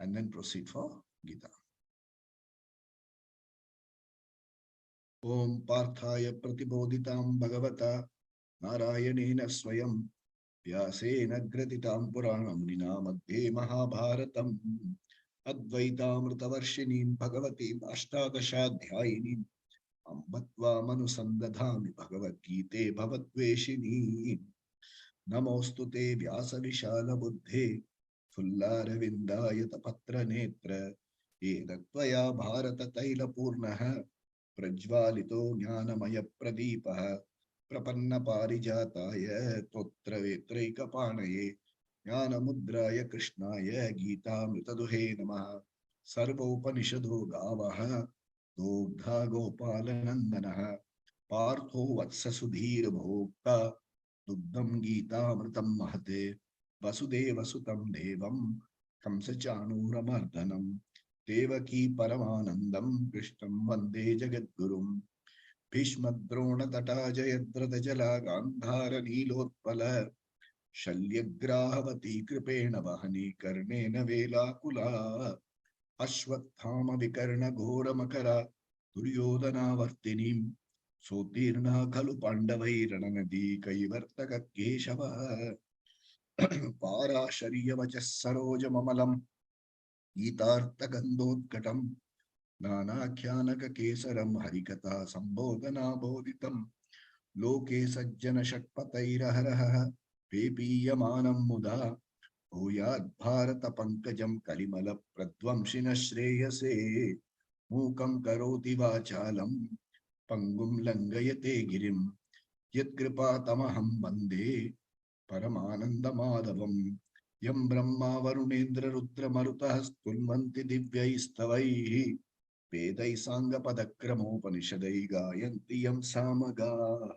and then proceed for Gita. Om Parthaya Pratibodhitam Bhagavata Narayanena Swayam Vyasena Gratitam Puranam Nina Madhye Mahabharatam Advaitamritavarshinim Bhagavatim Ashtadashadhyayinim Ambatva Manusandadhami Bhagavad Gite Bhavatveshini Namostute Vyasa Vishala Buddhe Fullaravindayata Patra Netra Edatvaya Bharata Taila Purnaha Prajvalito Jnanamaya Pradipaha Prapanna Parijataya Totra Vetraika Panaye Jnana Mudraya Krishnaya Gita Mritaduhe Namaha Sarva Upanishadho Gavaha Dogdha Gopalanandanaha Partho Vatsa Sudhir Bhokta Dugdam Gita Mritam Mahate Vasudeva Sutam Devam Kamsa Chanuramardanam Devaki Paramanandam Krishnam Vande Jagadgurum Bhishmadrona Tata Jayadrata Jala Gandhara Nilotpala Shalyagrahavati Kripena Vahani Karnena Vela Kula Ashwathama Vikarna Ghora Makara Duryodhana Vartinim Sotirna Kalu Pandavai Rananadi Kaivartaka Keshava Para Shariya Vachas Saroja Mamalam Gitartha Gandhodkatam Nanakyanaka Kesaram Harikata Sambodhana Bodhitam Loke Sajjana Shakpatairaharaha Pepiyamanam Muda Oyad Bharata Pankajam Kalimala Pradvamshina Shreyase Mukam Karoti Vachalam Pangum Langayate Girim Yatkripa Tamaham Bande Paramananda Madhavam Yam Brahma Varunendra Rudra Marutah Stulmanti Divyaistavaihi Vedai Sangha Padakramo Panishadai Gayanti Yam Samaga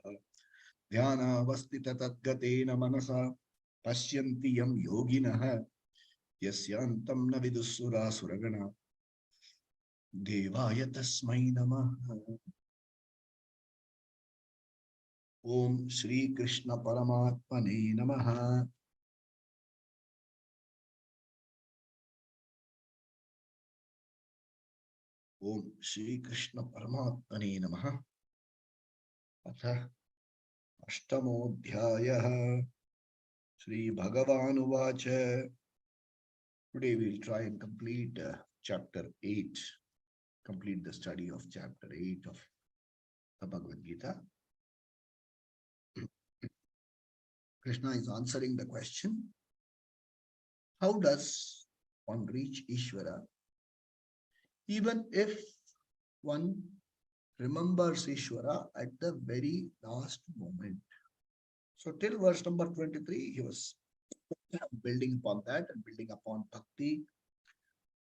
Dhyana Vastita Tadgatena Manasa Pashyanti Yam Yoginaha Yasyantam Navidusura Suragana Devaya Tasmai Namaha. Om Shri Krishna Paramatmane Namaha. Om Shri Krishna Paramatmane Namaha. Atha Ashtamodhyayah Shri Bhagavan Uvacha. Today we will try and complete chapter 8. Complete the study of chapter 8 of the Bhagavad Gita. Krishna is answering the question, how does one reach Ishvara even if one remembers Ishvara at the very last moment? So till verse number 23, he was building upon that and building upon bhakti.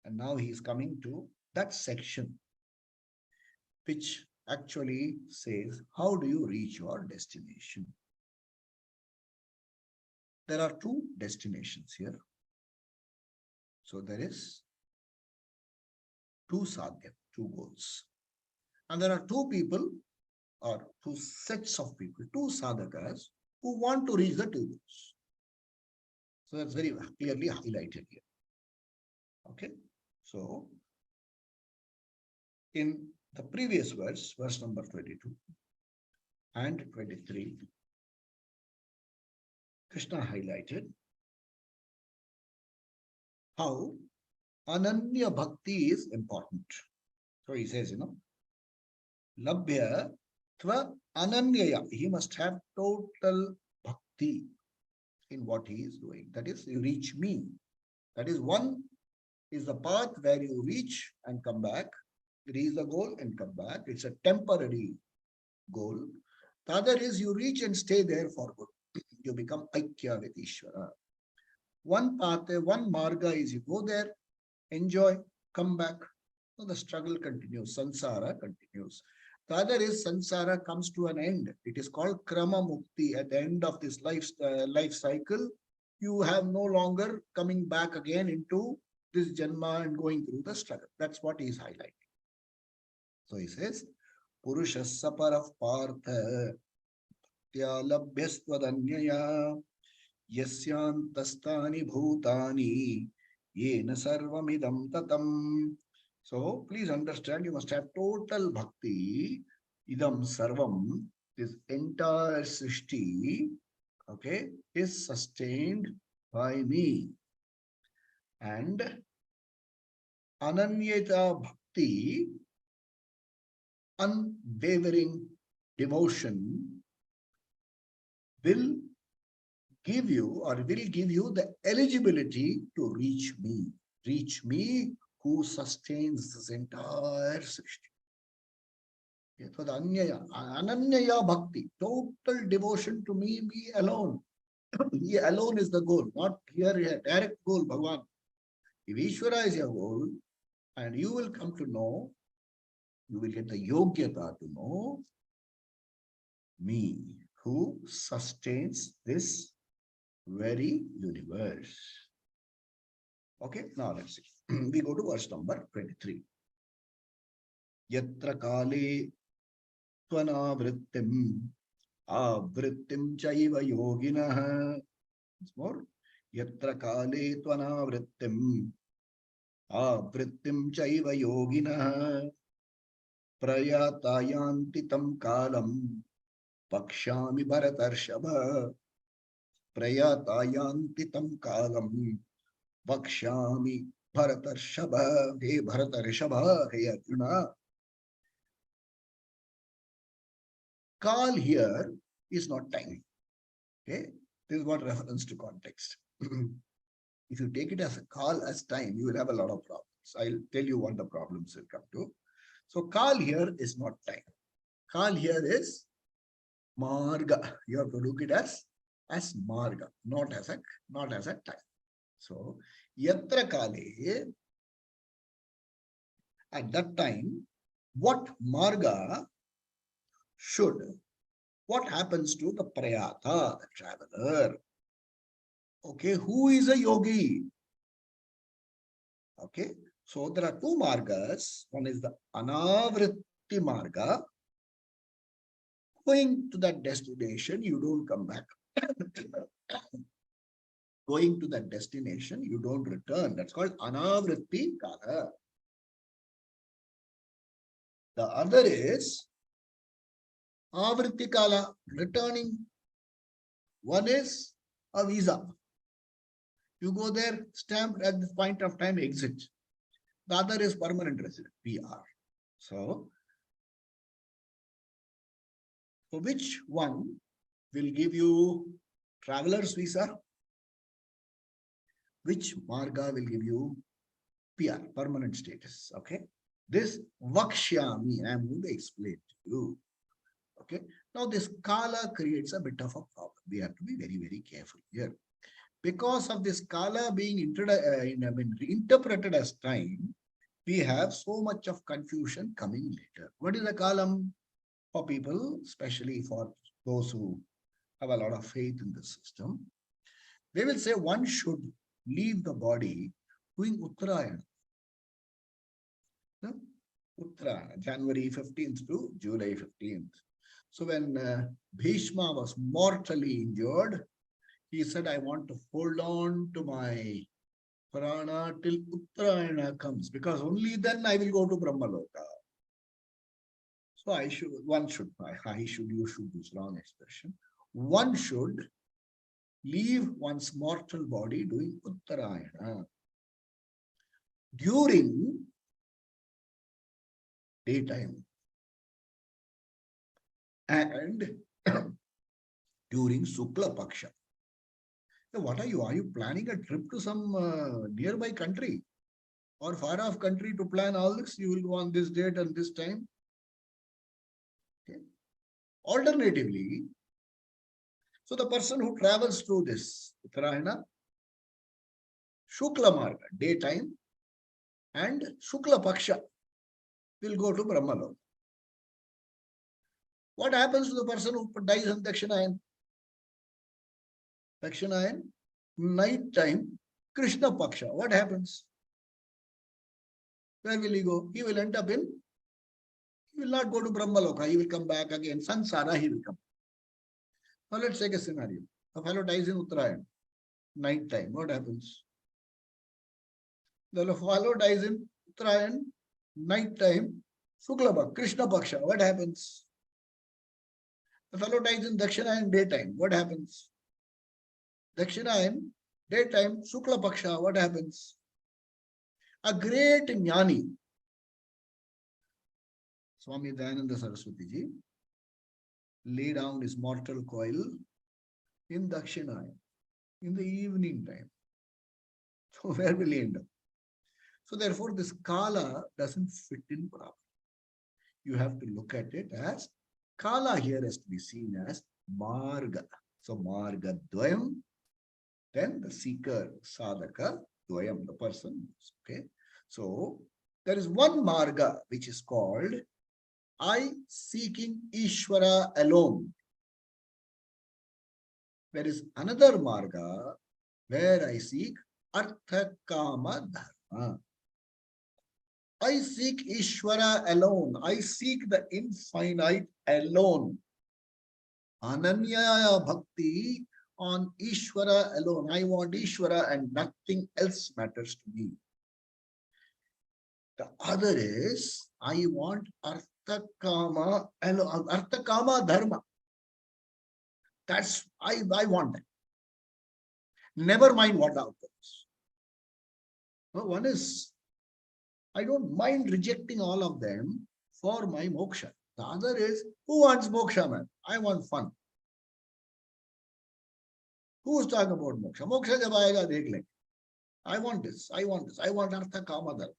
And now he is coming to that section which actually says, how do you reach your destination? There are two destinations here. So there is two sadhya, two goals. And there are two people or two sets of people, two sadhakas who want to reach the two goals. So that's very clearly highlighted here. Okay. So in the previous verse, verse number 22 and 23, Krishna highlighted how Ananya Bhakti is important. So he says, Labhya Tva Ananyaya. He must have total bhakti in what he is doing. That is, you reach me. That is, one is the path where you reach and come back, reach the goal and come back. It's a temporary goal. The other is you reach and stay there for good. You become Aikya with Ishvara. One path, one marga is you go there, enjoy, come back. So the struggle continues, samsara continues. The other is samsara comes to an end. It is called krama mukti. At the end of this life cycle, you have no longer coming back again into this janma and going through the struggle. That's what he is highlighting. So he says, Purushassa paraf partha labhyastvadanyaya yasyantastani bhutani yena sarvamidam tatam. So please understand, you must have total bhakti. Idam sarvam, this entire srishti, okay, is sustained by me. And ananyata bhakti, unwavering devotion, will give you or will give you the eligibility to reach me. Reach me who sustains this entire srishti. Okay, so the ananyaya bhakti, total devotion to me alone. He alone is the goal, not here, direct goal, Bhagavan. If Ishvara is your goal, and you will come to know, you will get the yogyata to know me who sustains this very universe. Okay, now let's see. We go to verse number 23. Yatra kale tvanavrittim avrittim chaiva yoginah. Once more. Yatra kale tvanavrittim avrittim chaiva yoginah prayatayanti tam kalam pakshami bharatarshava prayatayanti tam kalam pakshami bharatarshava. Hey Bharatarshava, hey Arjuna. Kal here is not time. Okay, this is what reference to context. If you take it as a kal as time, you will have a lot of problems. I'll tell you what the problems will come to. So kal here is not time. Kal here is marga. You have to look it as marga, not as a time. So yatra kale, at that time, what marga should, what happens to the prayata, the traveler? Okay, who is a yogi? Okay, so there are two margas. One is the anavritti marga. Going to that destination, you don't come back. Going to that destination, you don't return. That's called anavritti kala. The other is avritti kala, returning. One is a visa. You go there, stamped at this point of time, exit. The other is permanent resident, PR. So which one will give you traveler's visa? Which marga will give you PR, permanent status? Okay. This vakshyami, I am going to explain to you. Okay. Now this kala creates a bit of a problem. We have to be very, very careful here. Because of this kala being interpreted as time, we have so much of confusion coming later. What is a kalam? For people, especially for those who have a lot of faith in the system, they will say one should leave the body doing Uttarayana. Uttarayana, January 15th to July 15th. So when Bhishma was mortally injured, he said, I want to hold on to my prana till Uttarayana comes, because only then I will go to Brahmaloka. So you should use long expression. One should leave one's mortal body doing Uttarayana during daytime and during Sukla Paksha. So what are you? Are you planning a trip to some nearby country or far off country to plan all this? You will go on this date and this time. Okay. Alternatively, so the person who travels through this Uttarayana, Shukla Marga, daytime, and Shukla Paksha will go to Brahmaloka. What happens to the person who dies on Dakshinayan? Dakshinayan, night time, Krishna Paksha. What happens? Where will he go? He will end up in, he will not go to Brahmaloka. He will come back again. Sansara, he will come. Now let's take a scenario. A fellow dies in Uttarayan, night time. What happens? The fellow dies in Uttarayan, night time, Suklabha, Krishna Paksha. What happens? The fellow dies in Dakshinayan daytime. What happens? Dakshinayan daytime, Sukla Paksha. What happens? A great jnani, Swami Dayananda Saraswati ji, lay down his mortal coil in Dakshinaya in the evening time. So where will he end up? So therefore, this Kala doesn't fit in properly. You have to look at it as Kala here has to be seen as Marga. So Marga Dvayam, then the seeker, Sadhaka Dvayam, the person. Okay. So there is one Marga which is called I seeking Ishvara alone. There is another Marga where I seek Artha Kama Dharma. I seek Ishvara alone. I seek the infinite alone. Ananya Bhakti on Ishvara alone. I want Ishvara and nothing else matters to me. The other is I want Artha Kama alone. Artha Kama Dharma. That's I want that. Never mind what the outcomes. Well, one is I don't mind rejecting all of them for my moksha. The other is who wants moksha, man? I want fun. Who's talking about moksha? Moksha jab aayega dekh lenge. I want this. I want this. I want artha kama dharma.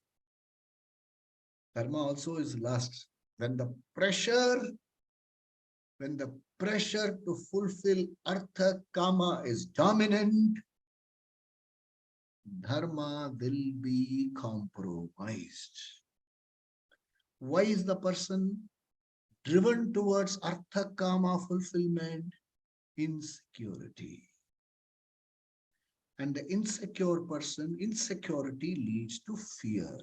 Dharma also is last. When the pressure to fulfill artha kama is dominant, dharma will be compromised. Why is the person driven towards artha kama fulfillment? Insecurity. And the insecure person, insecurity leads to fear.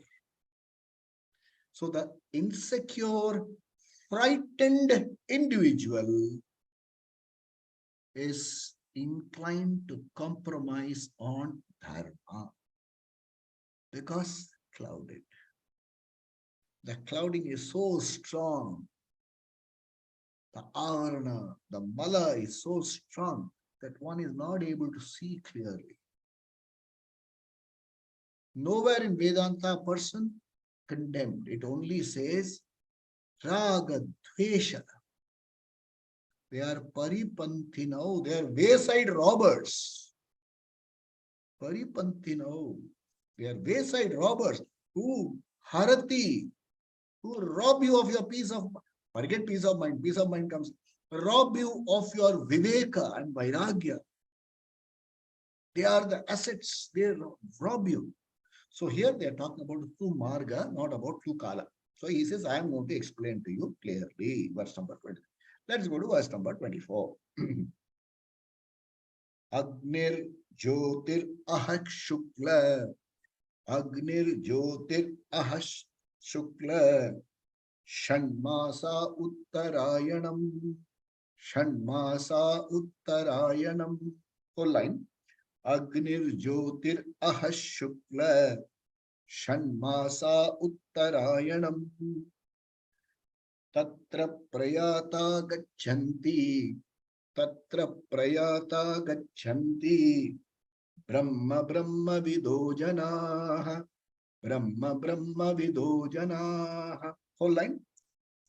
So the insecure, frightened individual is inclined to compromise on dharma because clouded. The clouding is so strong. The avarana, the mala is so strong that one is not able to see clearly. Nowhere in Vedanta person condemned. It only says raga dvesha. They are paripanthinau. They are wayside robbers. Paripanthinau. They are wayside robbers who harati, who rob you of your peace of mind. Forget peace of mind. Peace of mind comes. Rob you of your viveka and vairagya. They are the assets. They rob you. So here they are talking about two marga, not about two kala. So he says, I am going to explain to you clearly. Verse number 20. Let's go to verse number 24. Agnir Jyotir Ahak Shukla. Agnir Jyotir Ahak Shukla. Shanmasa Uttarayanam. Shanmasa Uttarayanam. Whole line. Agnir Jyotir Ahak Shukla. Shanmasa Uttarayanam. Tatra Prayata Gachanti. Tatra Prayata Gachanti. Brahma Brahma Vido Janaha. Brahma Brahma Vido Janaha. Whole line.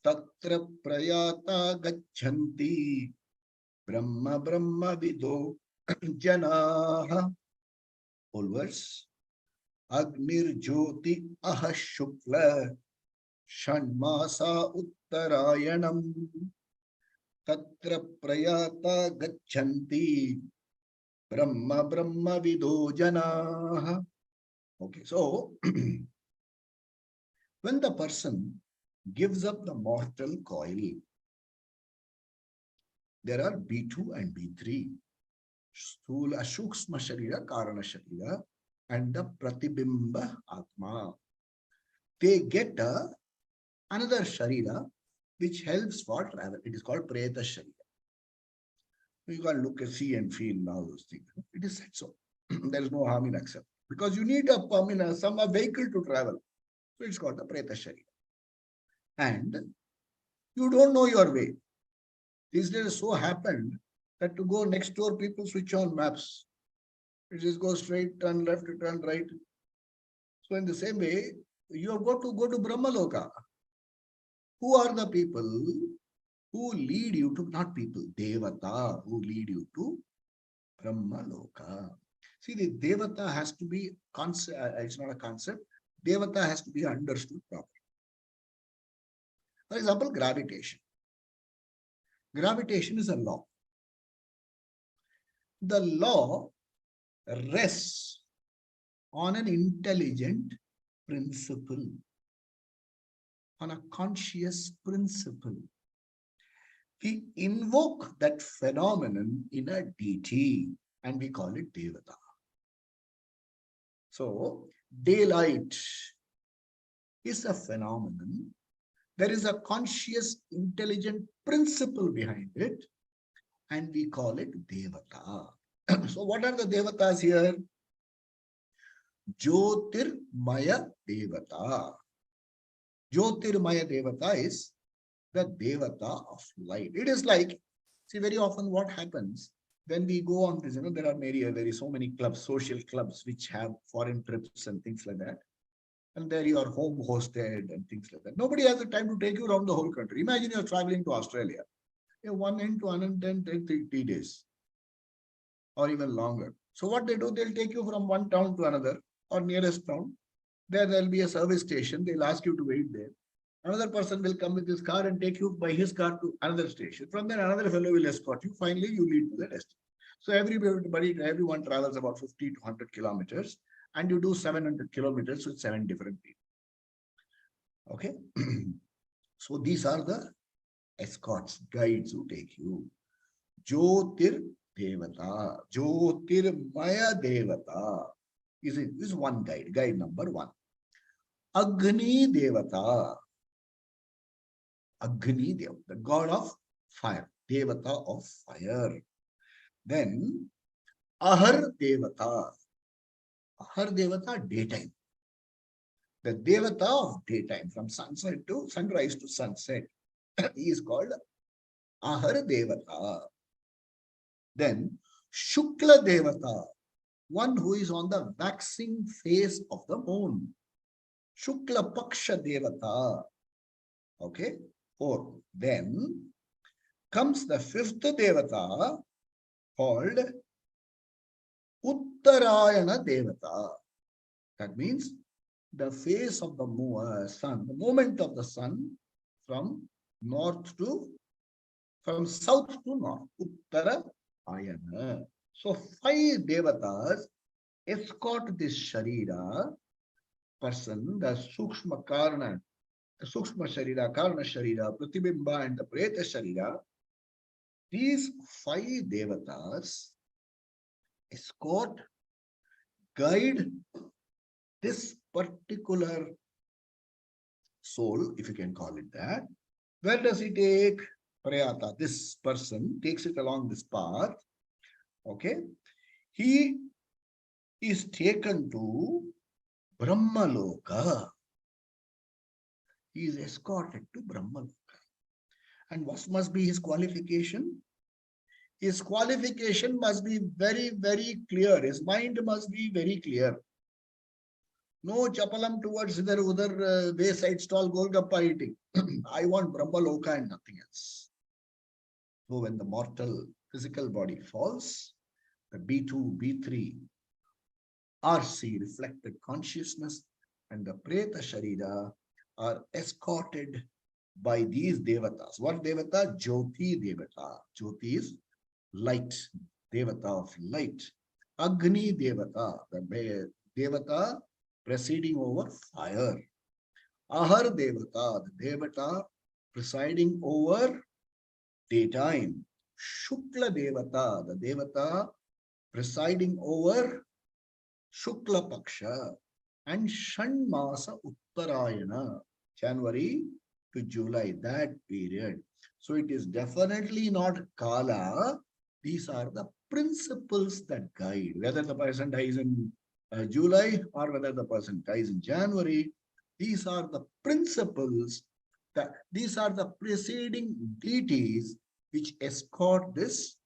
Tatra Prayata Gachanti. Brahma Brahma Vido Janaha. Whole verse. Agnir Jyoti Aha Shukla. Shanmasa Uttarayanam. Tatra Prayata Gachanti. Brahma Brahma Vido Janaha. Okay, so when the person gives up the mortal coil, there are B2 and B3. Sthula Shuksma Sharira, Karana Sharira, and the Pratibimba Atma. They get another Sharira which helps for travel. It is called Preta Sharira. You can look and see and feel all those things. It is said so. There is no harm in accepting. because you need a vehicle to travel. So it's called the Preta Sharira. And you don't know your way. These days so happened that to go next door, people switch on maps. It just goes straight, turn left, turn right. So in the same way, you have got to go to Brahmaloka. Who are the people who lead you to, not people, Devata, who lead you to Brahmaloka? See, the Devata has to be, it's not a concept, Devata has to be understood properly. For example, gravitation. Gravitation is a law. The law rests on an intelligent principle, on a conscious principle. We invoke that phenomenon in a deity and we call it Devata. So, daylight is a phenomenon. There is a conscious, intelligent principle behind it and we call it Devata. So, what are the Devatas here? Jyotirmaya Devata. Jyotirmaya Devata is the Devata of light. It is like, see, very often what happens when we go on this, there are very so many clubs, social clubs, which have foreign trips and things like that. And there you are home hosted and things like that. Nobody has the time to take you around the whole country. Imagine you're traveling to Australia. One end to another, 3 days or even longer. So what they do, they'll take you from one town to another or nearest town. There'll be a service station. They'll ask you to wait there. Another person will come with his car and take you by his car to another station. From there, another fellow will escort you. Finally, you lead to the destination. So everyone travels about 50 to 100 kilometers and you do 700 kilometers with 7 different people. Okay. So these are the escorts, guides who take you. Jyotir Devata, Jyotirmaya Devata is one guide, guide number 1. Agni Devata, Agni Dev, the god of fire, Devata of fire. Then Ahar Devata, Ahar Devata, daytime. The Devata of daytime, from sunset to sunrise to sunset, he is called Ahar Devata. Then Shukla Devata, one who is on the waxing face of the moon. Shukla Paksha Devata. Okay. 4. Then comes the 5th Devata called Uttarayana Devata. That means the face of the sun, the movement of the sun from south to north. Uttarayana. So 5 Devatas escort this Sharira person, the Sukshma Karna, the Sukshma Sharira, Karna Sharira, Pratibimba and the Preta Sharira. These 5 Devatas escort, guide this particular soul, if you can call it that. Where does he take? Prayata, this person takes it along this path. Okay. He is taken to Brahmaloka. He is escorted to Brahmaloka. And what must be his qualification? His qualification must be very, very clear. His mind must be very clear. No chapalam towards udar wayside stall golgappa eating. I want Brahmaloka and nothing else. So when the mortal physical body falls, the B2, B3, RC, reflected consciousness, and the Preta Sharira are escorted by these Devatas. What Devata? Jyoti Devata. Jyoti is light, Devata of light. Agni Devata, the Devata presiding over fire. Ahar Devata, the Devata presiding over daytime. Shukla Devata, the Devata presiding over Shukla Paksha. And Shanmasa Uttarayana, January to July, that period. So it is definitely not Kala. These are the principles that guide. Whether the person dies in July, or whether the person dies in January. These are the principles, that these are the preceding deities which escort this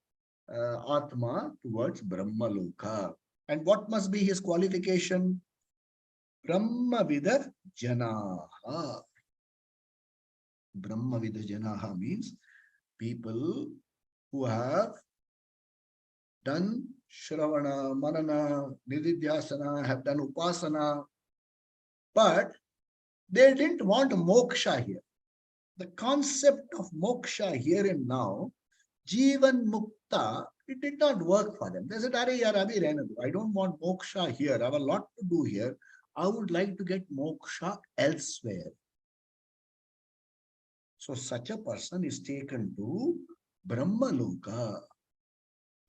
Atma towards Brahmaloka. And what must be his qualification? Brahmavida Janaha. Brahmavida Janaha means people who have done Shravana, Manana, Nididhyasana, have done Upasana, but they didn't want moksha here. The concept of moksha here and now, Jivan Mukta, it did not work for them. They said, Are yaar, abhi rehne do. I don't want moksha here. I have a lot to do here. I would like to get moksha elsewhere. So such a person is taken to Brahmaloka.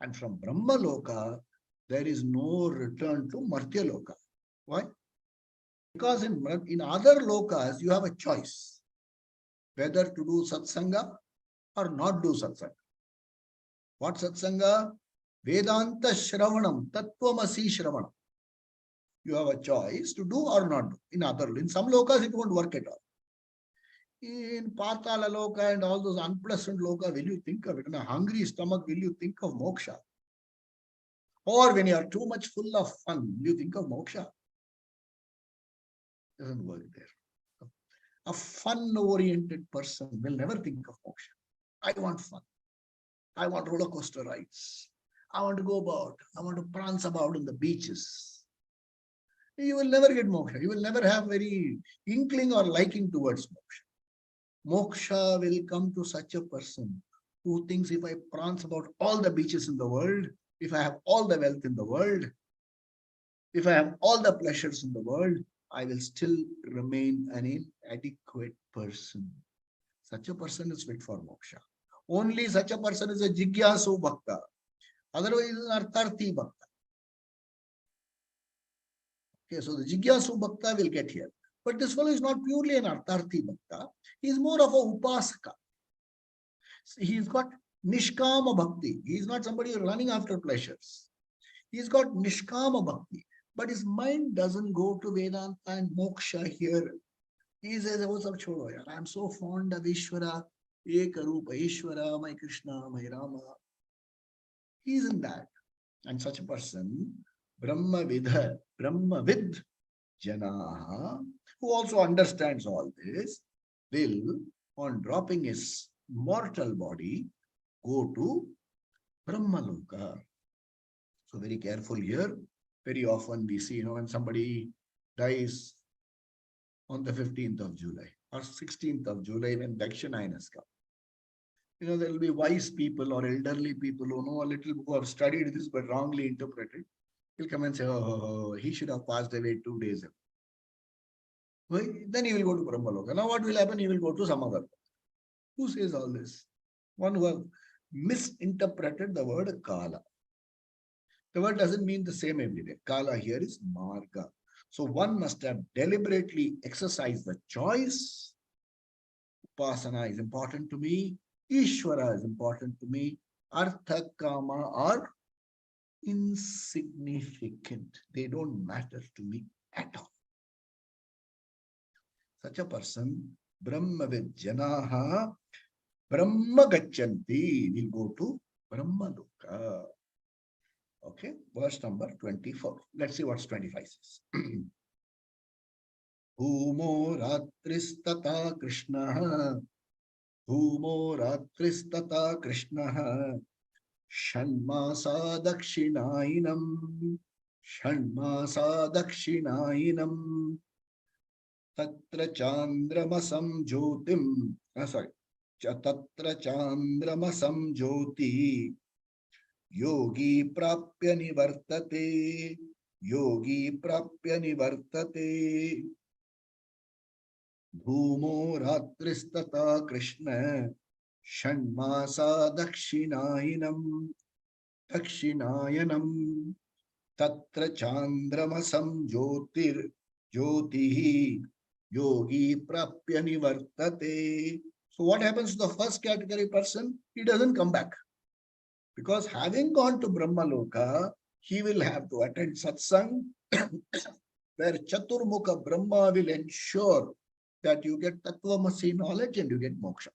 And from Brahmaloka, there is no return to Martyaloka. Why? Because in other lokas, you have a choice whether to do satsanga or not do satsanga. What satsanga? Vedanta Shravanam, Tattvamasi Shravanam. You have a choice to do or not do. In some lokas, it won't work at all. In Patala Loka and all those unpleasant loka, will you think of it? In a hungry stomach, will you think of moksha? Or when you are too much full of fun, will you think of moksha? Doesn't work there. A fun-oriented person will never think of moksha. I want fun. I want roller coaster rides. I want to go about. I want to prance about in the beaches. You will never get moksha. You will never have very inkling or liking towards moksha. Moksha will come to such a person who thinks, if I prance about all the beaches in the world, if I have all the wealth in the world, if I have all the pleasures in the world, I will still remain an inadequate person. Such a person is fit for moksha. Only such a person is a jigyasu bhakta. Otherwise, is an artharthi bhakta. Okay, so the jigyasu bhakta will get here. But this fellow is not purely an artharthi bhakta. He is more of a upasaka. He's got nishkama bhakti. He is not somebody running after pleasures. He's got nishkama bhakti. But his mind doesn't go to Vedanta and moksha here. He says, oh, sab chodo yaar. I'm so fond of Ishvara, Ekarupa Ishvara, my Krishna, my Rama. He's in that. And such a person, Brahmavid Janaha, who also understands all this, will, on dropping his mortal body, go to Brahmaloka. So very careful here. Very often we see, when somebody dies on the 15th of July or 16th of July when Dakshinayanas come. There will be wise people or elderly people who know a little, who have studied this but wrongly interpreted. He'll come and say, oh, he should have passed away 2 days ago. Well, then he will go to Brahmaloka. Now what will happen? He will go to some other. Who says all this? One who has misinterpreted the word Kala. The word doesn't mean the same every day. Kala here is Marga. So one must have deliberately exercised the choice. Upasana is important to me. Ishvara is important to me. Artha, Kama are insignificant. They don't matter to me at all. Such a person, Brahmavid Janaha, Brahma Gachanti, will go to Brahmaloka. Okay, verse number 24. Let's see what 25 says. Bhumo Ratristata Krishna, Bhumo Ratristata Krishna, Shanmasa Dakshinainam, Shanmasa Dakshinainam, Tatra Chandramasam Jyotim, Tatra Chandramasam Jyoti, Yogi Prapya Nivartate, Yogi Prapya Nivartate, Bhumo Ratristata Krishna, Shanmasa Dakshinayanam, Dakshinayanam, Tatra Chandramasam Jyotir, Jyotihi, Yogi Prapya Nivartate. So what happens to the first category person? He doesn't come back. Because having gone to Brahmaloka, he will have to attend Satsang where Chaturmukha Brahma will ensure that you get Tattvamasi knowledge and you get moksha.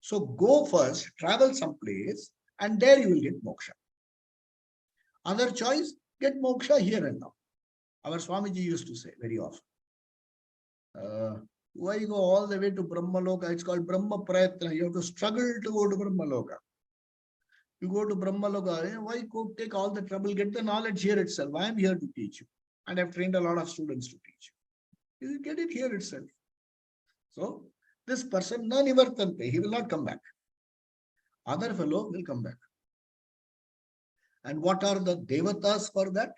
So go first, travel someplace, and there you will get moksha. Other choice, get moksha here and now. Our Swamiji used to say very often. Why go all the way to Brahmaloka? It's called Brahma Prayatna. You have to struggle to go to Brahmaloka. You go to Brahmaloka, why go take all the trouble? Get the knowledge here itself. I am here to teach you. And I've trained a lot of students to teach you. You get it here itself. So, this person, nanivartante, he will not come back. Other fellow will come back. And what are the devatas for that?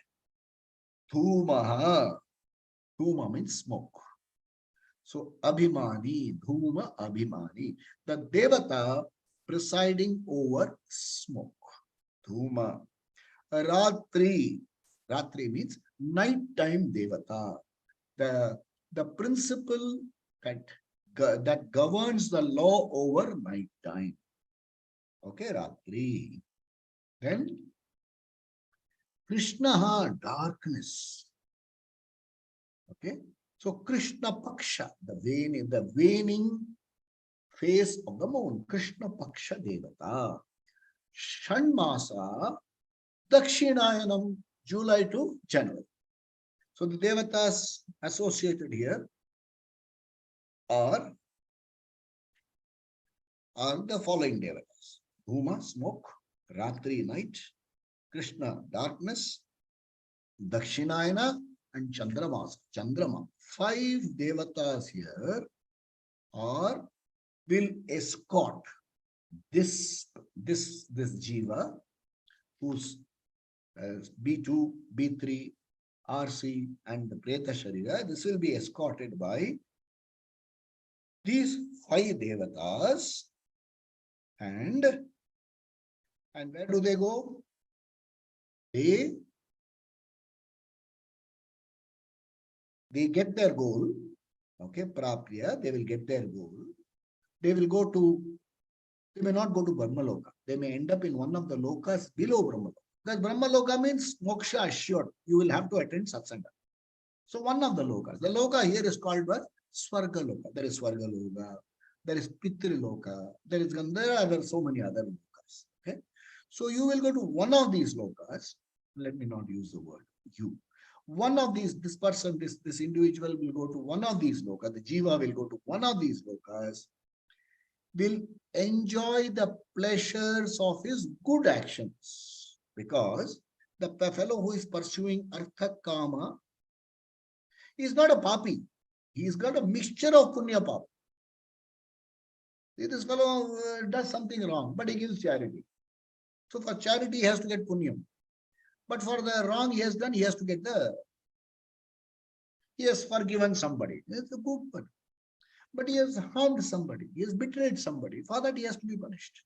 Dhumaha. Dhuma means smoke. So, Abhimani, Dhuma Abhimani. The devata presiding over smoke. Dhuma. Ratri. Ratri means nighttime devata. The principle that governs the law over nighttime. Okay, Ratri. Then Krishna, darkness. Okay. So Krishna Paksha, the waning phase of the moon, Krishna Paksha Devata. Shanmasa, Dakshinayanam, July to January. So the Devatas associated here are the following Devatas. Dhuma, smoke, Ratri, night, Krishna, darkness, Dakshinayana, and Chandrama. 5 devatas here will escort this jiva who's B2, B3, RC and the Preta Sharira. This will be escorted by these 5 devatas. And where do they go? They get their goal, okay, Prapya, they will get their goal. They may not go to Brahmaloka. They may end up in one of the lokas below Brahmaloka. Because Brahmaloka means moksha assured. You will have to attend Satsanga. So one of the lokas. The loka here is called Swarga Loka. There is Swarga Loka. There is Pitri Loka. There are so many other lokas. Okay. So you will go to one of these lokas. Let me not use the word you. One of these, this person, this individual will go to one of these lokas, the jiva will go to one of these lokas, will enjoy the pleasures of his good actions. Because the fellow who is pursuing Artha Kama is not a papi. He's got a mixture of punya papa. This fellow does something wrong, but he gives charity. So for charity, he has to get punyam. But for the wrong he has done, he has to get he has forgiven somebody. That's a good one. But he has harmed somebody. He has betrayed somebody. For that, he has to be punished.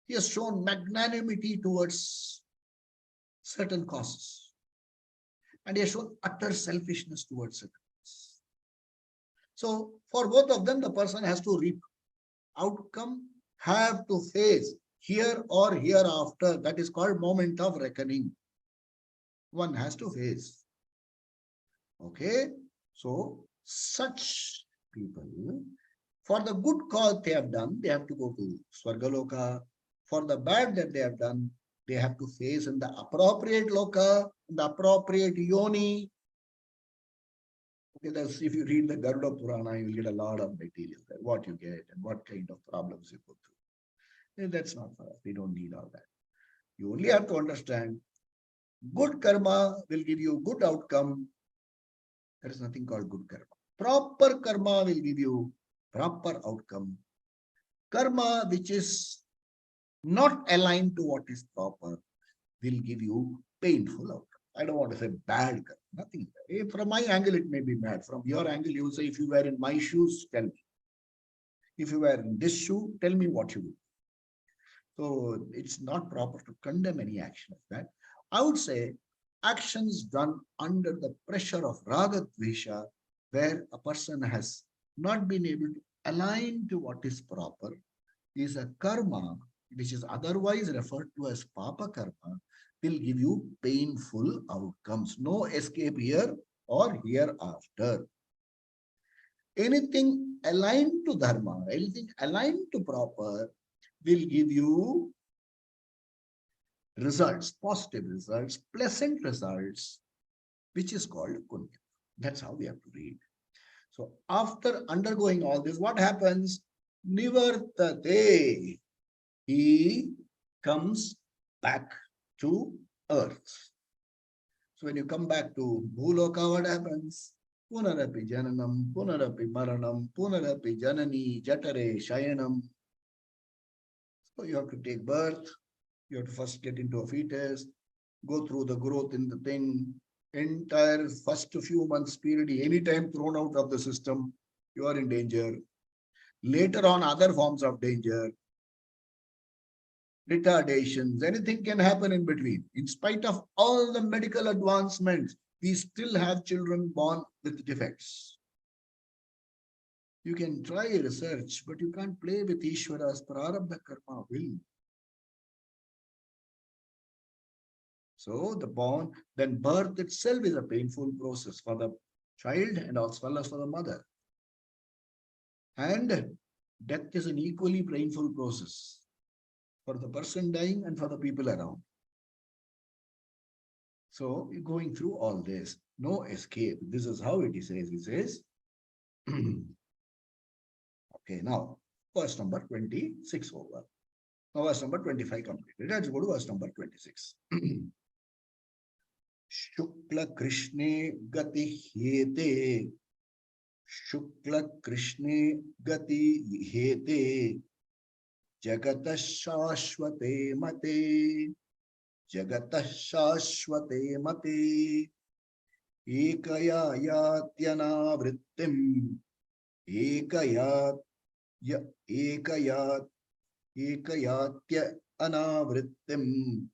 He has shown magnanimity towards certain causes. And he has shown utter selfishness towards certain causes. So for both of them, the person has to reap. Outcome have to face here or hereafter. That is called moment of reckoning. One has to face. Okay. So such people, for the good cause they have done, they have to go to Swargaloka. For the bad that they have done, they have to face in the appropriate loka, in the appropriate yoni. Okay, if you read the Garuda Purana, you will get a lot of material there, what you get and what kind of problems you go through. That's not for us. We don't need all that. You only have to understand good karma will give you good outcome. There is nothing called good karma. Proper karma will give you proper outcome. Karma which is not aligned to what is proper will give you painful outcome. I don't want to say bad karma. Nothing. From my angle, it may be bad. From your angle, you will say, if you were in my shoes, tell me. If you were in this shoe, tell me what you will. So it's not proper to condemn any action of that. I would say actions done under the pressure of raga dvesha, where a person has not been able to align to what is proper, is a karma which is otherwise referred to as papa karma, will give you painful outcomes. No escape here or hereafter. Anything aligned to dharma, anything aligned to proper will give you results, positive results, pleasant results, which is called punya. That's how we have to read. So after undergoing all this, what happens? Nivartate. He comes back to earth. So when you come back to Bhuloka, what happens? Punarapi jananam, punarapi maranam, punarapi janani, jatare shayanam. So you have to take birth. You have to first get into a fetus, go through the growth in the thing, entire first few months period, anytime thrown out of the system, you are in danger. Later on, other forms of danger, retardations, anything can happen in between. In spite of all the medical advancements, we still have children born with defects. You can try research, but you can't play with Ishvara's prarabdha karma will. So the born, then birth itself is a painful process for the child and as well as for the mother. And death is an equally painful process for the person dying and for the people around. So going through all this, no escape. This is how it says. It says, okay, now verse number 26 over. Now verse number 25 completed. Let's go to verse number 26. Shukla Krishne Gati Hete. Shukla Krishne Gati Hete. Jagata Shashwate Mate. Jagata Shashwate Mate. Ekaya Yatyana Vrittim. Ekayat Ekayatya Anavrittim.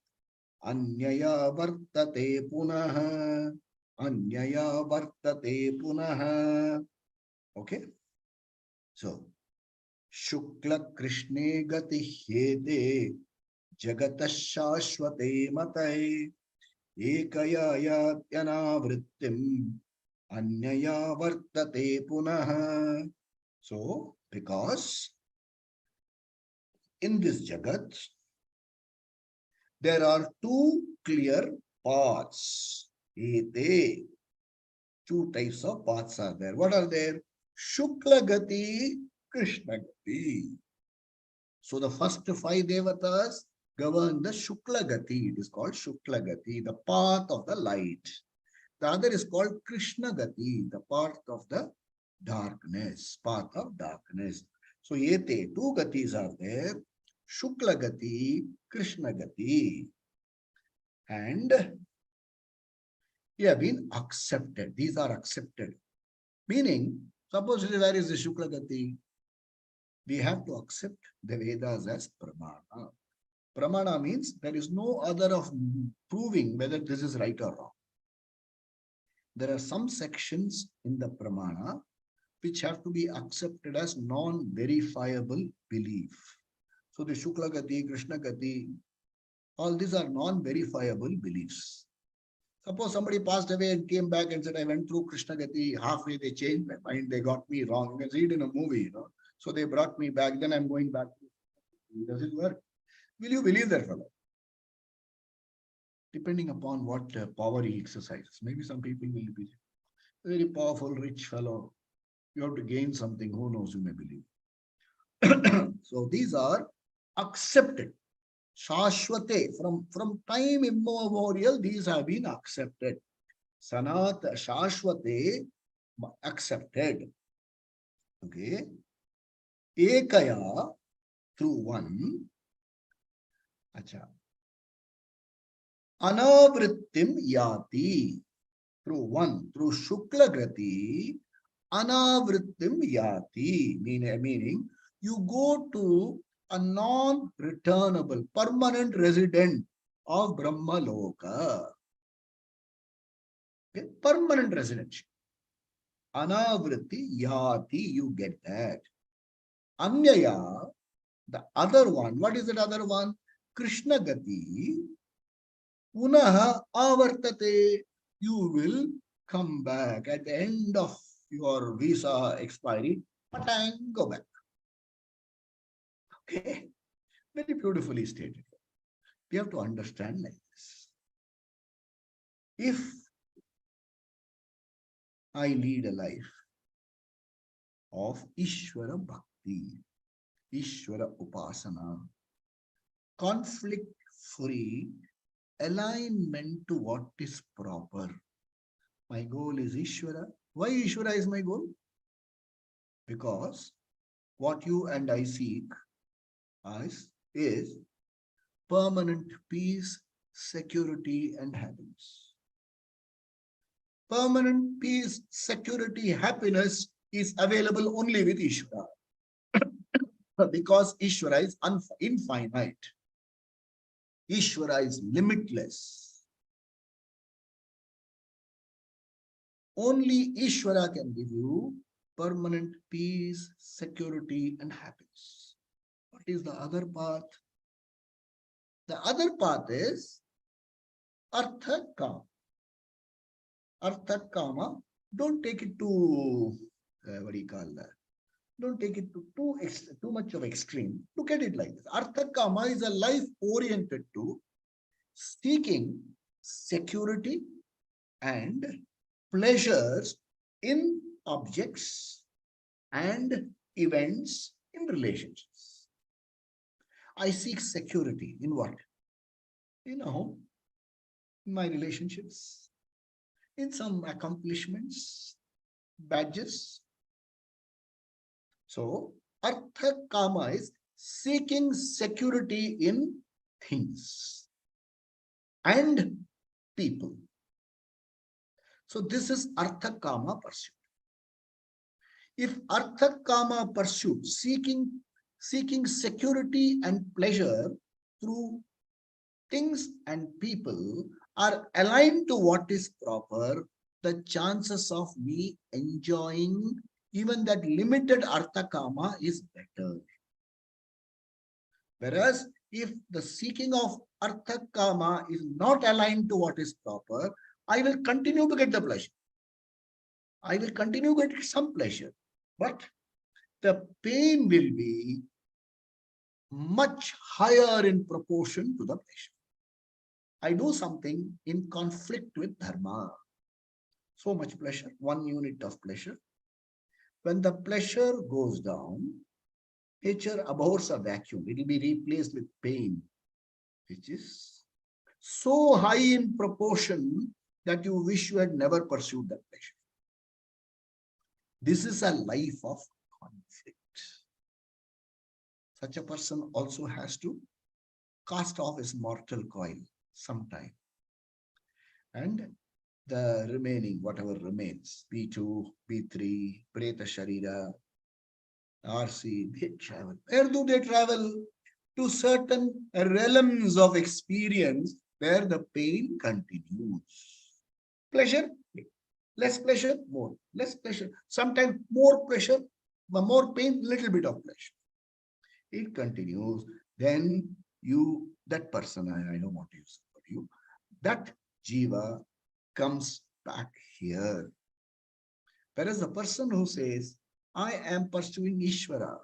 Anyaya Vartate Punaha. Anyaya Vartate Punaha. Okay. So, Shukla Krishne Gati Hede. Jagata Shashwate Matai. Ekaya Yatyana Vrittim. Anyaya Vartate Punaha. So, because in this Jagat, there are two clear paths. Ete. Two types of paths are there. What are there? Shukla Gati, Krishna Gati. So the first five devatas govern the Shukla Gati. It is called Shukla Gati, the path of the light. The other is called Krishna Gati, the path of the darkness, path of darkness. So Ete, two Gatis are there. Shukla Gati, Krishna Gati. And they have been accepted. These are accepted. Meaning, suppose where is the Shukla Gati? We have to accept the Vedas as Pramana. Pramana means there is no other of proving whether this is right or wrong. There are some sections in the Pramana which have to be accepted as non-verifiable belief. So the Shukla Gati, Krishna Gati, all these are non-verifiable beliefs. Suppose somebody passed away and came back and said, I went through Krishna Gati, halfway they changed my mind, they got me wrong. You can see it in a movie, So they brought me back, then I'm going back. Does it work? Will you believe that fellow? Depending upon what power he exercises. Maybe some people will be very powerful, rich fellow. You have to gain something, who knows, you may believe. So these are accepted. Shashwate, from time immemorial, these have been accepted. Sanat, Shashwate, accepted. Okay. Ekaya, through one. Acha. Anavrittim yati. Through one, through Shukla Gati, Anavrittim yati. Meaning, you go to a non-returnable, permanent resident of Brahma Loka. Okay? Permanent residence. Anavritti yati, you get that. Anyaya, the other one, what is that other one? Krishna Gati. Punaha avartate. You will come back at the end of your visa expiry. Patang, go back. Okay. Very beautifully stated. We have to understand like this. If I lead a life of Ishvara Bhakti, Ishvara Upasana, conflict free, alignment to what is proper. My goal is Ishvara. Why Ishvara is my goal? Because what you and I seek is permanent peace, security, and happiness. Permanent peace, security, happiness is available only with Ishvara. Because Ishvara is infinite. Ishvara is limitless. Only Ishvara can give you permanent peace, security, and happiness. What is the other path? The other path is Artha Kama. Artha Kama, don't take it to, what do you call that? Don't take it to too much of extreme. Look at it like this. Artha Kama is a life oriented to seeking security and pleasures in objects and events in relationships. I seek security in what? In a home, in my relationships, in some accomplishments, badges. So, Artha Kama is seeking security in things and people. So, this is Artha Kama pursuit. If Artha Kama pursuit, seeking security and pleasure through things and people are aligned to what is proper, the chances of me enjoying even that limited Artha Kama is better. Whereas if the seeking of Artha Kama is not aligned to what is proper, I will continue to get the pleasure. I will continue to get some pleasure. But the pain will be much higher in proportion to the pleasure. I do something in conflict with dharma. So much pleasure, 1 unit of pleasure. When the pleasure goes down, nature abhors a vacuum. It will be replaced with pain, which is so high in proportion that you wish you had never pursued that pleasure. This is a life of conflict. Such a person also has to cast off his mortal coil sometime. And the remaining, whatever remains, B2, B3, Preta Sharira, RC, they travel. Where do they travel? To certain realms of experience where the pain continues. Pleasure, less pleasure, more, less pleasure. Sometimes more pleasure, more pain, little bit of pleasure. It continues. Then that person, I don't want to use it for you, that jiva comes back here. Whereas the person who says, I am pursuing Ishvara,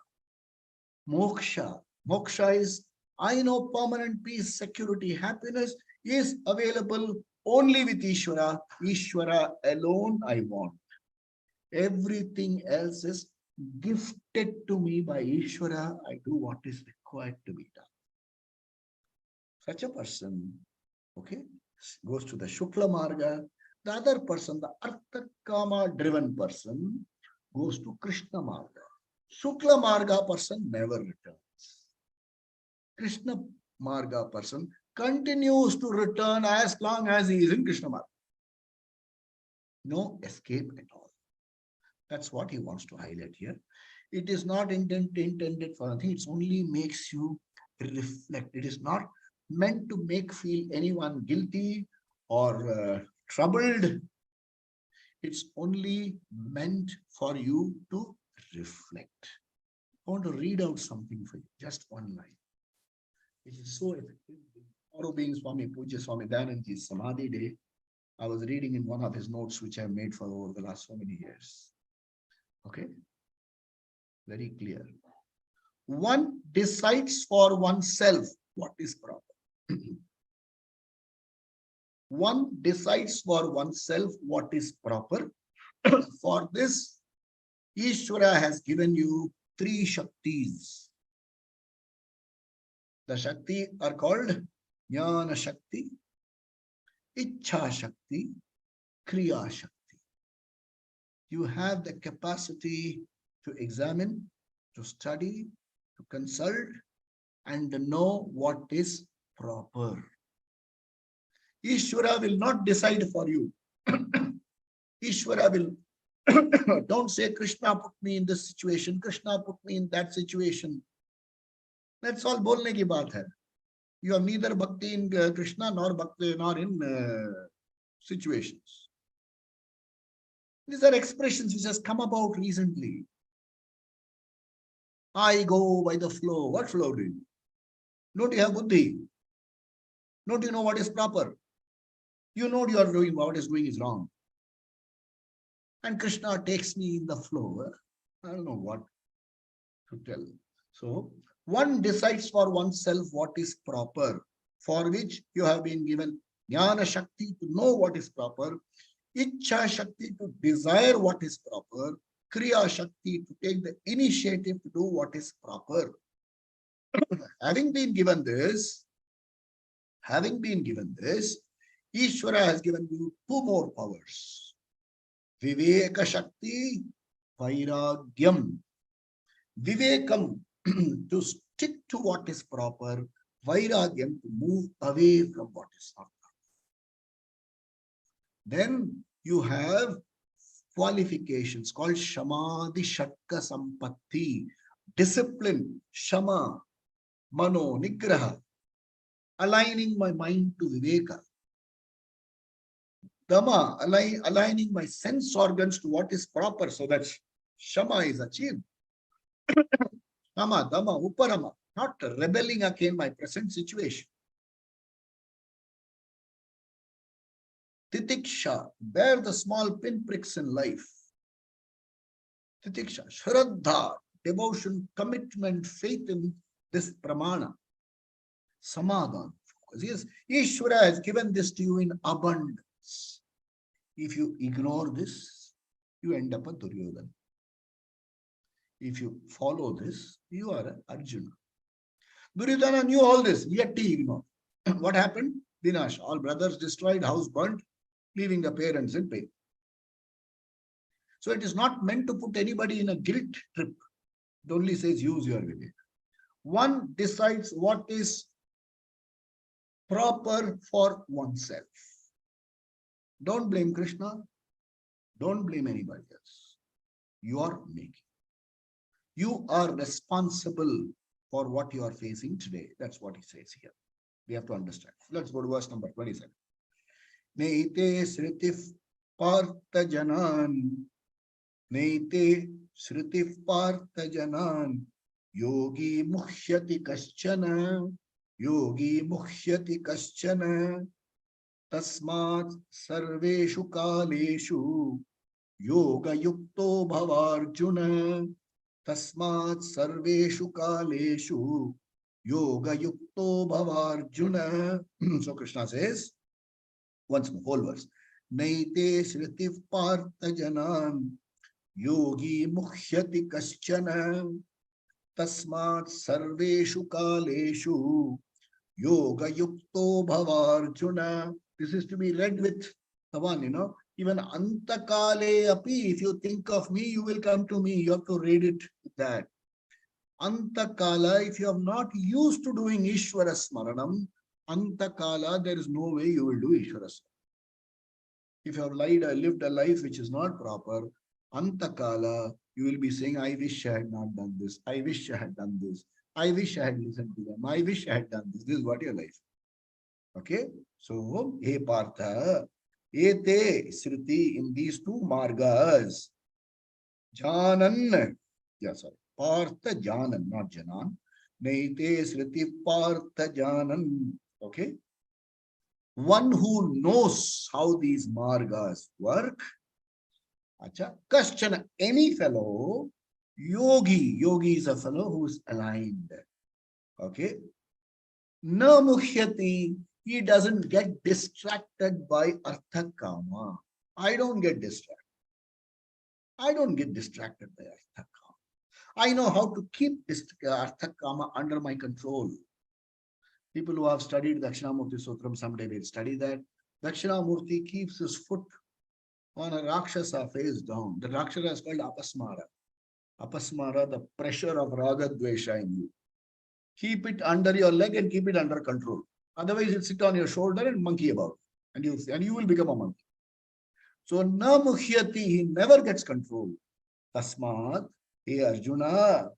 moksha. Moksha is, I know permanent peace, security, happiness is available only with Ishvara. Ishvara alone I want. Everything else is gifted to me by Ishvara. I do what is required to be done. Such a person, okay, goes to the Shukla Marga. The other person, the Artha Kama driven person, goes to Krishna Marga. Shukla Marga person never returns. Krishna Marga person continues to return as long as he is in Krishna Marga. No escape at all. That's what he wants to highlight here. It is not intended for anything. It only makes you reflect. It is not meant to feel anyone guilty or troubled. It's only meant for you to reflect. I want to read out something for you, just one line, which is so effective. Tomorrow being Swami Puja Swami Dayananji's Samadhi day, I was reading in one of his notes, which I have made for over the last so many years. Okay, very clear. One decides for oneself what is proper. One decides for oneself what is proper. For this, Ishvara has given you three Shaktis. The Shakti are called Jnana Shakti, Ichha Shakti, Kriya Shakti. You have the capacity to examine, to study, to consult, and to know what is proper. Ishvara will not decide for you. Ishvara will, don't say Krishna put me in this situation, Krishna put me in that situation. That's all bolne ki baat hai. You have neither bhakti in Krishna nor bhakti nor in situations. These are expressions which has come about recently. I go by the flow. What flow do you? Don't you have buddhi? Don't you know what is proper? You know you are doing what is doing is wrong. And Krishna takes me in the flow. I don't know what to tell. So one decides for oneself what is proper, for which you have been given Jnana Shakti to know what is proper, Ichha Shakti to desire what is proper, Kriya Shakti to take the initiative to do what is proper. Having been given this, Ishvara has given you two more powers. Viveka Shakti, Vairagyam. Vivekam, to stick to what is proper, Vairagyam, to move away from what is not proper. Then you have qualifications called Shamadhi Shatka Sampatti, discipline, Shama, Mano, Nigraha, aligning my mind to Viveka. Dhamma, aligning my sense organs to what is proper so that Shama is achieved. Dhamma, Uparama, not rebelling against my present situation. Titiksha, bear the small pinpricks in life. Titiksha, Shraddha, devotion, commitment, faith in this pramana. Samadhan, yes, Ishvara has given this to you in abundance. If you ignore this, you end up a Duryodhana. If you follow this, you are an Arjuna. Duryodhana knew all this, yet he ignored. What happened? Vinash, all brothers destroyed, house burnt, leaving the parents in pain. So it is not meant to put anybody in a guilt trip. It only says use your vivek. One decides what is proper for oneself. Don't blame Krishna. Don't blame anybody else. You are making. You are responsible for what you are facing today. That's what he says here. We have to understand. Let's go to verse number 27. Neite sritif partha janan. Neite sritif partha janan. Yogi mukhyati kaschana. Yogi mukhyati kaschana. Tasmat sarveshu kaleshu. Yoga yukto bhavarjuna. Tasmat sarveshu kaleshu. Yoga yukto bhavarjuna. So Krishna says, once more, whole verse. Naite sritif partha janan. Yogi mukhyati kaschana. Tasmat sarveshu kaleshu. Yoga yukto bhavarjuna. This is to be read with the one, even antakale api. If you think of me, you will come to me. You have to read it with that. Antakala, if you have not used to doing Ishvara Smaranam, Antakala, there is no way you will do Ishvara Smaranam. If you have lived a life which is not proper, Antakala, you will be saying, I wish I had not done this. I wish I had done this. I wish I had listened to them. I wish I had done this. This is what your life is. Okay? So, He Partha, Ete Sriti, in these two margas, Janan, Partha Janan, not Janan. Naite Sriti Partha Janan. Okay? One who knows how these margas work. Acha, Kaschana, any fellow, yogi is a fellow who is aligned. Okay? Na mukhyati, he doesn't get distracted by artha kama. I don't get distracted. I don't get distracted by artha kama. I know how to keep this artha kama under my control. People who have studied Dakshinamurti Sutram, someday will study that. Dakshinamurti keeps his foot on a Rakshasa face down. The Rakshasa is called Apasmara. Apasmara, the pressure of Raga Dvesha in you. Keep it under your leg and keep it under control. Otherwise, it'll sit on your shoulder and monkey about. And you will become a monkey. So, na mukhyati, he never gets control. Tasmat, hey Arjuna,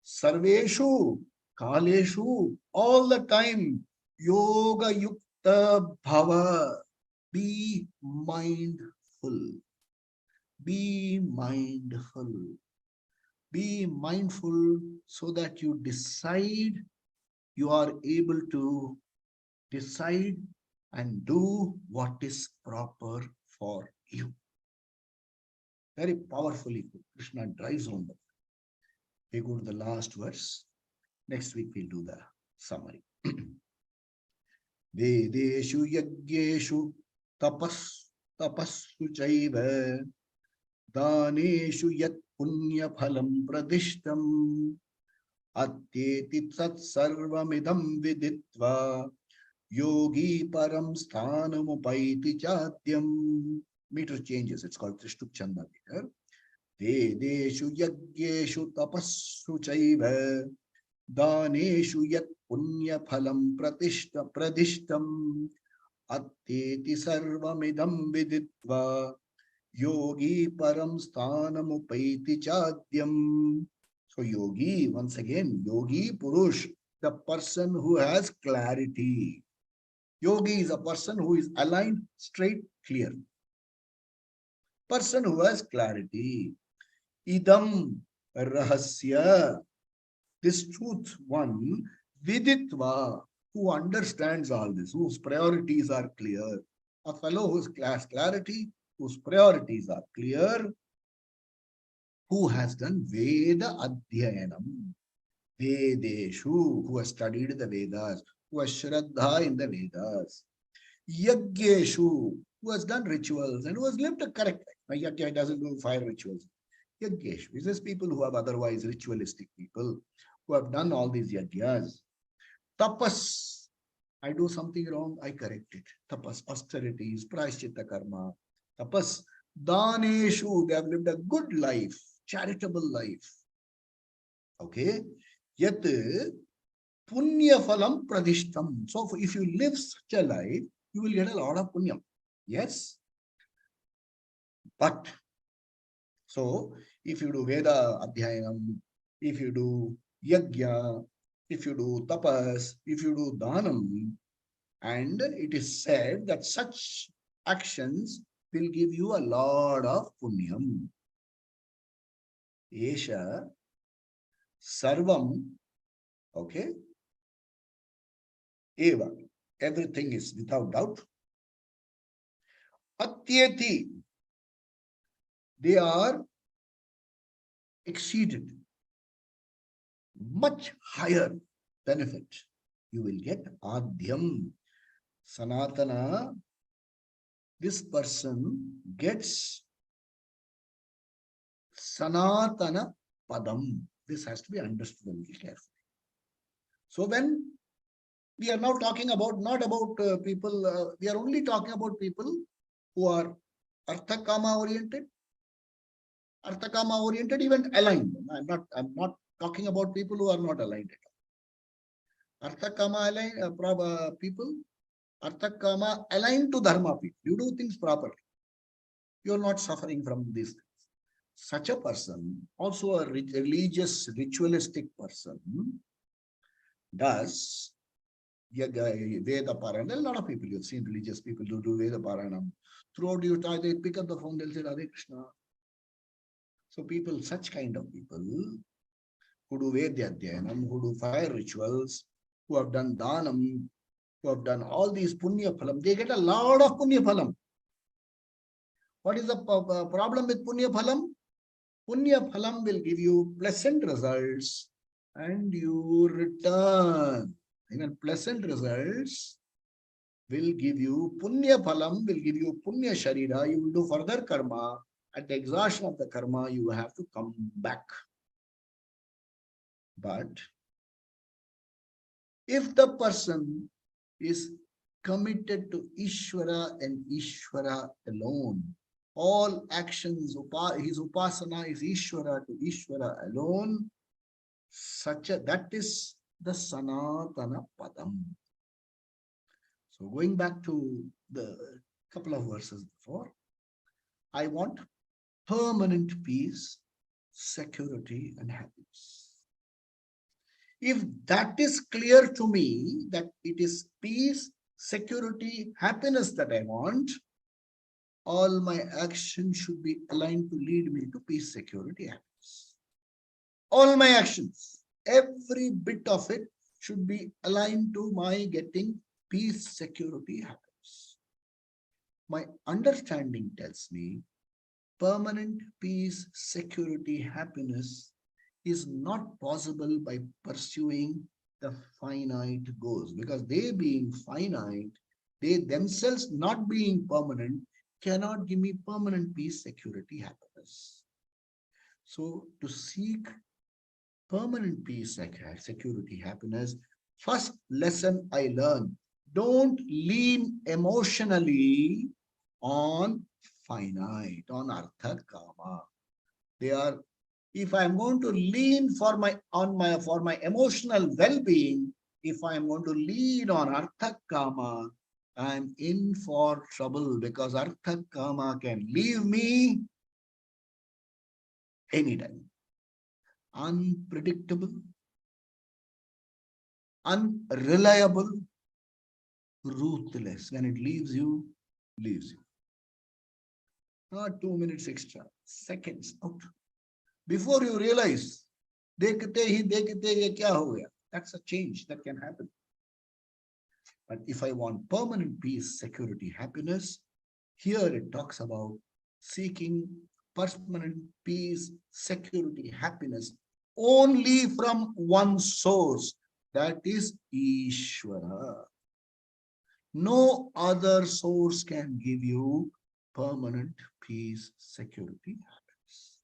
sarveshu, kaleshu, all the time, yoga yukta bhava, be mindful. Be mindful. Be mindful so that you decide, you are able to decide and do what is proper for you. Very powerfully, Krishna drives on them. We go to the last verse. Next week we'll do the summary. Vedeshu yajneshu tapassu chaiva daneshu yat punya phalam pradishtam atyeti tat sarvamidam viditva yogi param sthanam upaiti chatyam. Meter changes. It's called Trishtuk Chanda meter. Vedeshu yajneshu tapassu chaiva daneshu yat punya phalam pradishtam atteti sarvamidam viditva yogi param sthanam upaiti chadyam. So yogi, once again, yogi purush, the person who has clarity. Yogi is a person who is aligned, straight, clear. Person who has clarity. Idam rahasya, this truth one, viditva, who understands all this, whose priorities are clear. A fellow whose clarity, whose priorities are clear, who has done Veda Adhyayanam, Vedeshu, who has studied the Vedas, who has Shraddha in the Vedas, Yagyeshu, who has done rituals and who has lived a correct life. Yagya doesn't do fire rituals. Yagyeshu is this people who have otherwise ritualistic people, who have done all these yagyas. Tapas, I do something wrong, I correct it. Tapas, austerities, prashchitta karma. Tapas, daneshu, they have lived a good life, charitable life. Okay? Yet, punya phalam pradishtam. So, if you live such a life, you will get a lot of punya. Yes? But, so, if you do Veda Adhyayanam, if you do Yagya, if you do Tapas, if you do Dhanam, and it is said that such actions will give you a lot of punyam. Esha sarvam, okay, eva, everything is without doubt. Atyeti, they are exceeded. Much higher benefit you will get. Adhyam, Sanatana, this person gets Sanatana Padam. This has to be understood very carefully. So when we are now talking about, not about people, we are only talking about people who are Artha Kama oriented, even aligned. I'm not talking about people who are not aligned at all. Artha Kama aligned people, Artha Kama aligned to Dharma people. You do things properly. You are not suffering from these things. Such a person, also a religious, ritualistic person, does Veda Paranam. A lot of people, you've seen religious people who do Veda Paranam. Throughout your time, they pick up the phone, they'll say, Hare Krishna. So people, such kind of people, who do Vedya Dhyanam, who do fire rituals, who have done Dhanam, who have done all these punya phalam, they get a lot of punya phalam. What is the problem with punya phalam? Punya phalam will give you pleasant results and you return. Even pleasant results will give you punya phalam, will give you punya sharira. You will do further karma. At the exhaustion of the karma, you have to come back. But if the person is committed to Ishvara and Ishvara alone, all actions, his upasana is Ishvara to Ishvara alone, that is the Sanatana Padam. So going back to the couple of verses before, I want permanent peace, security, and happiness. If that is clear to me, that it is peace, security, happiness that I want, all my actions should be aligned to lead me to peace, security, happiness. All my actions, every bit of it should be aligned to my getting peace, security, happiness. My understanding tells me permanent peace, security, happiness is not possible by pursuing the finite goals, because they being finite, they themselves not being permanent, cannot give me permanent peace, security, happiness. So to seek permanent peace, security, happiness, first lesson I learned, don't lean emotionally on finite, on artha kama. They are, if I'm going to lean for my emotional well-being, if I'm going to lean on artha kama, I'm in for trouble, because artha kama can leave me anytime. Unpredictable, unreliable, ruthless. When it leaves you, leaves you. Not 2 minutes extra, seconds out. Before you realize, that's a change that can happen. But if I want permanent peace, security, happiness, here it talks about seeking permanent peace, security, happiness only from one source, that is Ishvara. No other source can give you permanent peace, security, happiness.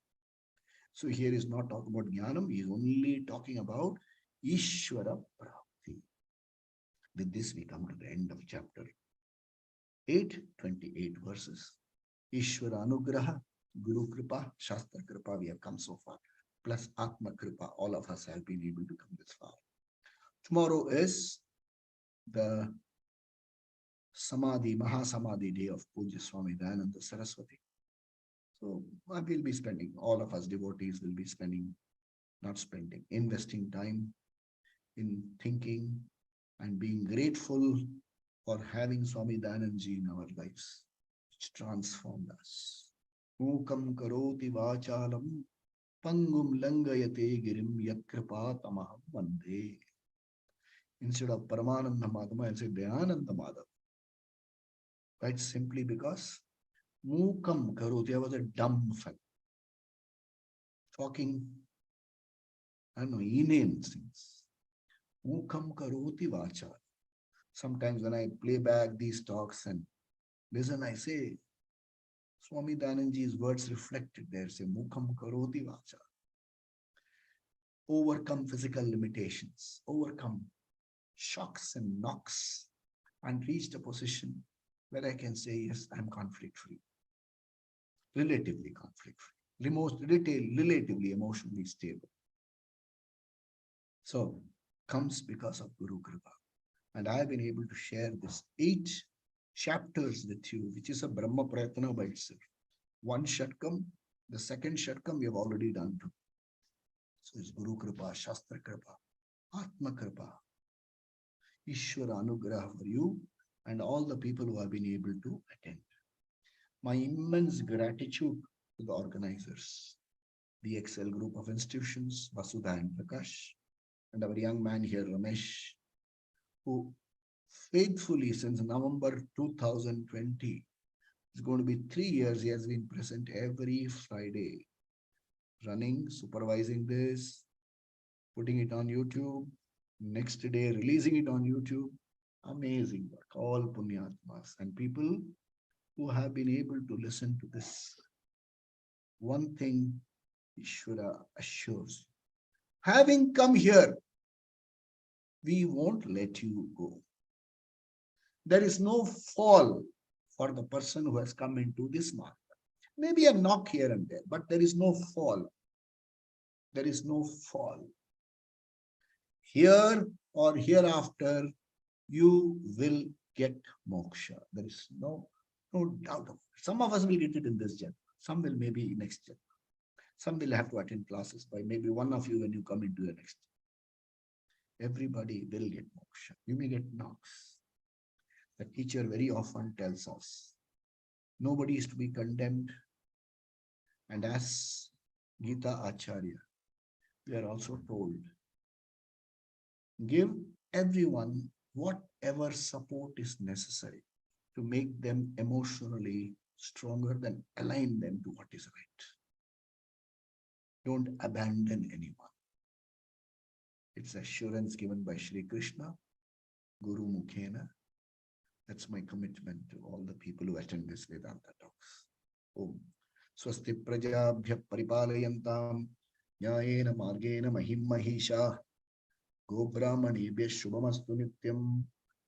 So here is not talking about Jnanam, he is only talking about Ishvara Prapti. With this, we come to the end of chapter 8, 28 verses. Ishvara Anugraha, Guru Kripa, Shastra Kripa, we have come so far. Plus Atma Kripa, all of us have been able to come this far. Tomorrow is the Samadhi, Mahasamadhi day of Pujya Swami Dayananda Saraswati. So I will be spending, all of us devotees will be spending, investing time in thinking and being grateful for having Swami Dayananji in our lives, which transformed us. Mukam karoti vachalam pangum langayate girim yatkripa tamaham vande. Instead of Paramananda Madhava, I'll say Dayananda Madhava. Quite simply because Mukam karoti, I was a dumb fellow. Talking, I don't know, inane things. Mukam karoti vacha. Sometimes when I play back these talks and listen, I say, Swami Dayananji's words reflected there. Say, Mukam karoti vacha. Overcome physical limitations, overcome shocks and knocks, and reach a position where I can say, yes, I'm conflict-free. Relatively conflict-free. Relatively emotionally stable. So, comes because of Guru Kripa. And I have been able to share this 8 chapters with you, which is a Brahma Prayatna by itself. 1 Shatkam, the 2nd Shatkam we have already done too. So it's Guru Kripa, Shastra Kripa, Atma Kripa, Ishvara Anugraha for you and all the people who have been able to attend. My immense gratitude to the organizers, the Excel group of institutions, Vasudha and Prakash, and our young man here, Ramesh, who faithfully since November 2020. It's going to be 3 years. He has been present every Friday, running, supervising this, putting it on YouTube, next day releasing it on YouTube. Amazing work, all Punyatmas and people who have been able to listen to this. One thing Ishvara assures, having come here, we won't let you go. There is no fall for the person who has come into this market. Maybe a knock here and there, but there is no fall. There is no fall. Here or hereafter, you will get moksha. There is no doubt of it. Some of us will get it in this gen. Some will maybe next gen. Some will have to attend classes by maybe one of you when you come into the next. Everybody will get moksha. You may get knocks. The teacher very often tells us, nobody is to be condemned. And as Gita Acharya, we are also told, give everyone whatever support is necessary to make them emotionally stronger, than align them to what is right. Don't abandon anyone. It's assurance given by Sri Krishna, Guru Mukhena. That's my commitment to all the people who attend this Vedanta talks. Om. Swasti prajabhya paripalayantam nyayena margena mahim mahisha gobrahmanebhya shubhamastu nityam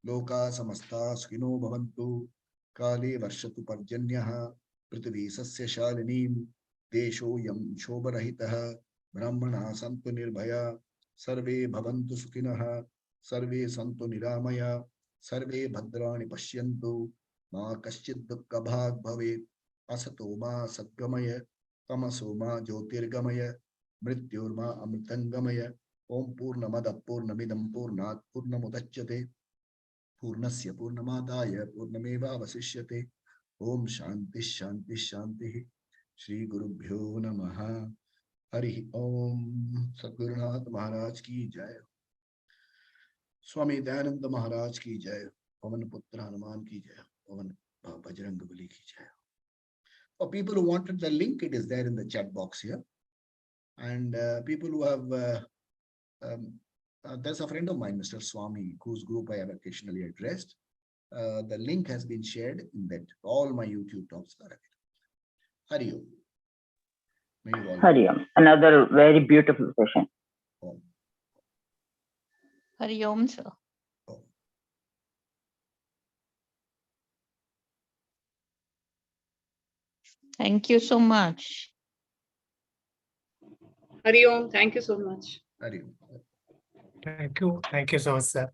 loka samasta sukhino bhavantu kale varshatu parjanyaha prithvi sasya shalinim desho yam shobharahitah brahmana santu nirbhaya sarve bhavantu sukhinah sarve santu niramaya sarve bhadrani pashyantu ma kaschid dukkha bhag bhavet asato ma satgamaya tamaso ma jyotirgamaya mrityorma amritangamaya Om Purnamada Purnamidam Purnat Purnamudachyate Purnasya Purnamadaya Purnameva Vasishyate Om Shanti Shanti Shanti Shri Guru Bhyo Namaha Hari Om Sadgurunath Maharaj Ki Jai Swami Dayananda Maharaj Ki Jai Pavan Putra Hanuman Ki Jai Pavan Bajrangabali Ki Jai. For people who wanted the link, it is there in the chat box here. And people who have there's a friend of mine, Mr. Swami, whose group I have occasionally addressed. The link has been shared in that. All my YouTube talks are available. Hari Om. Hari Om. Another very beautiful session. Om. Hari Om, sir. Om. Thank you so much. Hari Om. Thank you so much. Hari Om. Thank you. Thank you so much, sir.